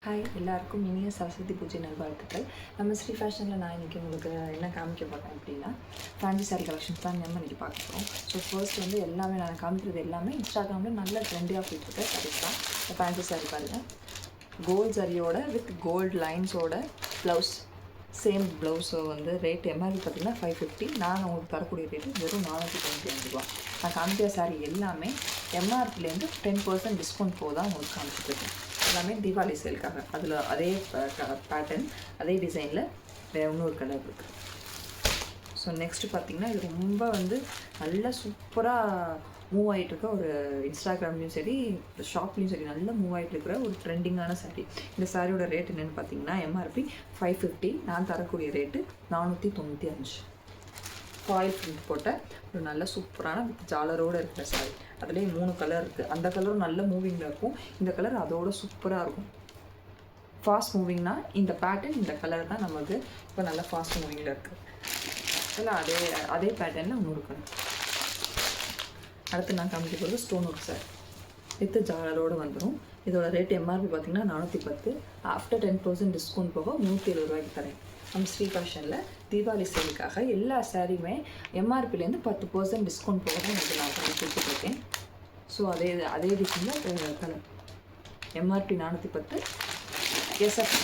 Hi, எல்லாருக்கும் இனிய சரஸ்வதி பூஜை நல்வாழ்த்துக்கள். நம்ம ஸ்ரீ ஃபேஷனில் நான் இன்றைக்கி உங்களுக்கு என்ன காமிக்க போகிறேன் அப்படின்னா, ஃபேன்சி சாரீ கலெக்ஷன்ஸ் தான் நம்ம இன்றைக்கி பார்க்க போகிறோம். ஸோ ஃபர்ஸ்ட் வந்து எல்லாமே நான் காமிக்கிறது எல்லாமே இன்ஸ்டாகிராமில் நல்ல ட்ரெண்டியாக போயிட்டுருக்க சாரீஸ் தான். இந்த ஃபேன்சி சாரீ பாருங்கள், கோல்டு சரியோட வித் கோல்டு லைன்ஸோட ப்ளவுஸ், சேம் ப்ளவுஸோ வந்து ரேட் எம்ஆர்பி பார்த்திங்கன்னா 550. நான் உங்களுக்கு தரக்கூடிய ரேட்டு வெறும் 495 ரூபா. நான் காமிக்கிற சாரீ எல்லாமே எம்ஆர்பிலேருந்து 10% டிஸ்கவுண்ட் போக தான் உங்களுக்கு காமிச்சிட்ருக்கேன். எல்லாமே தீபாவளி சேலுக்காக. அதில் அதே பேட்டர்ன் அதே டிசைனில் வேறு இன்னொரு கலர் இருக்குது. ஸோ நெக்ஸ்ட்டு பார்த்திங்கன்னா இது ரொம்ப வந்து நல்லா சூப்பராக மூவ் ஆகிட்டுருக்க ஒரு இன்ஸ்டாகிராம்லேயும் சரி ஷாப்லேயும் சரி நல்லா மூவ் ஆகிட்டுருக்கிற ஒரு ட்ரெண்டிங்கான சாரீ. இந்த சாரியோட ரேட் என்னென்னு பார்த்தீங்கன்னா எம்ஆர்பி 550. நான் தரக்கூடிய ரேட்டு 495. ஃபாயில் பிரிண்ட் போட்ட ஒரு நல்ல சூப்பரான ஜாலரோடு இருக்கிற சாரீ. அதுலேயே 3 கலர் இருக்குது. அந்த கலரும் நல்ல மூவிங்கில் இருக்கும், இந்த கலர் அதோட சூப்பராக இருக்கும். ஃபாஸ்ட் மூவிங்னா இந்த பேட்டர்ன் இந்த கலர் தான் நமக்கு இப்போ நல்லா ஃபாஸ்ட் மூவிங்கில் இருக்குது. அதில் அதே பேட்டர்னில் 3 கலர். அடுத்து நான் காமிக்க போகிறது ஸ்டோன் ஒர்க் சார் வித் ஜாலரோடு வந்துடும். இதோட ரேட் எம்ஆர்பி பார்த்திங்கன்னா 410. ஆஃப்டர் 10% டிஸ்கவுண்ட் போக 370 ரூபாய்க்கு தரேன். நம்ம ஸ்ரீ ஃபேஷனில் தீபாவளி சேலுக்காக எல்லா சாரியுமே எம்ஆர்பிலேருந்து 10% டிஸ்கவுண்ட் போக தான் எனக்கு நான் பண்ணி கொடுத்துட்ருக்கேன். ஸோ அதே டிசைனில் கலர் எம்ஆர்பி 410. எஸ்எஃப்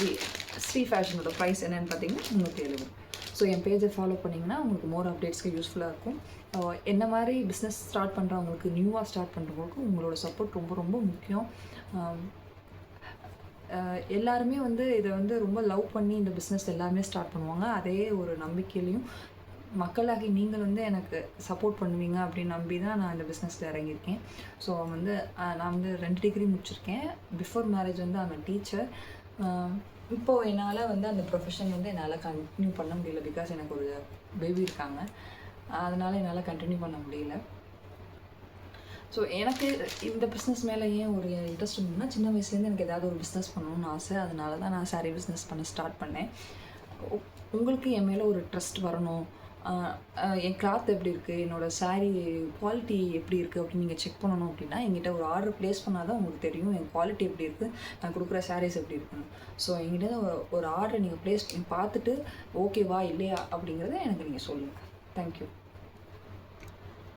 ஸ்ரீ ஃபேஷனோட ப்ரைஸ் என்னென்னு பார்த்தீங்கன்னா 370. ஸோ என் பேஜை ஃபாலோ பண்ணிங்கன்னா உங்களுக்கு மோர் அப்டேட்ஸ்க்கு யூஸ்ஃபுல்லாக இருக்கும். என்ன மாதிரி பிஸ்னஸ் ஸ்டார்ட் பண்ணுறவங்களுக்கு, நியூவாக ஸ்டார்ட் பண்ணுறவங்களுக்கு உங்களோட சப்போர்ட் ரொம்ப ரொம்ப முக்கியம். எல்லாருமே வந்து இதை வந்து ரொம்ப லவ் பண்ணி இந்த பிஸ்னஸ் எல்லாருமே ஸ்டார்ட் பண்ணுவாங்க. அதே ஒரு நம்பிக்கையிலையும் மக்களாகி நீங்கள் வந்து எனக்கு சப்போர்ட் பண்ணுவீங்க அப்படின்னு நம்பி தான் நான் இந்த பிஸ்னஸில் இறங்கியிருக்கேன். ஸோ வந்து நான் வந்து 2 டிகிரி முடிச்சிருக்கேன். பிஃபோர் மேரேஜ் வந்து ஐம் டீச்சர். இப்போது என்னால் வந்து அந்த ப்ரொஃபஷன் வந்து என்னால் கண்டினியூ பண்ண முடியல. பிகாஸ் எனக்கு ஒரு பேபி இருக்காங்க, அதனால் என்னால் கண்டினியூ பண்ண முடியல. ஸோ எனக்கு இந்த பிஸ்னஸ் மேலே ஏன் ஒரு இன்ட்ரெஸ்ட் இருந்ததுன்னா, சின்ன வயசுலேருந்து எனக்கு ஏதாவது ஒரு பிஸ்னஸ் பண்ணணும்னு ஆசை. அதனால தான் நான் சாரீ பிஸ்னஸ் பண்ண ஸ்டார்ட் பண்ணேன். உங்களுக்கு என் மேலே ஒரு ட்ரஸ்ட் வரணும், என் கிளாத் எப்படி இருக்குது, என்னோடய சாரீ குவாலிட்டி எப்படி இருக்குது அப்படின்னு நீங்கள் செக் பண்ணணும் அப்படின்னா, என்கிட்ட ஒரு ஆர்டர் ப்ளேஸ் பண்ணால் தான் உங்களுக்கு தெரியும் என் குவாலிட்டி எப்படி இருக்குது, நான் கொடுக்குற சாரீஸ் எப்படி இருக்குன்னு. ஸோ என்கிட்ட ஒரு ஆர்டரை நீங்கள் ப்ளேஸ் பண்ணி பார்த்துட்டு ஓகேவா இல்லையா அப்படிங்கிறத எனக்கு நீங்கள் சொல்லுங்கள். தேங்க்யூ.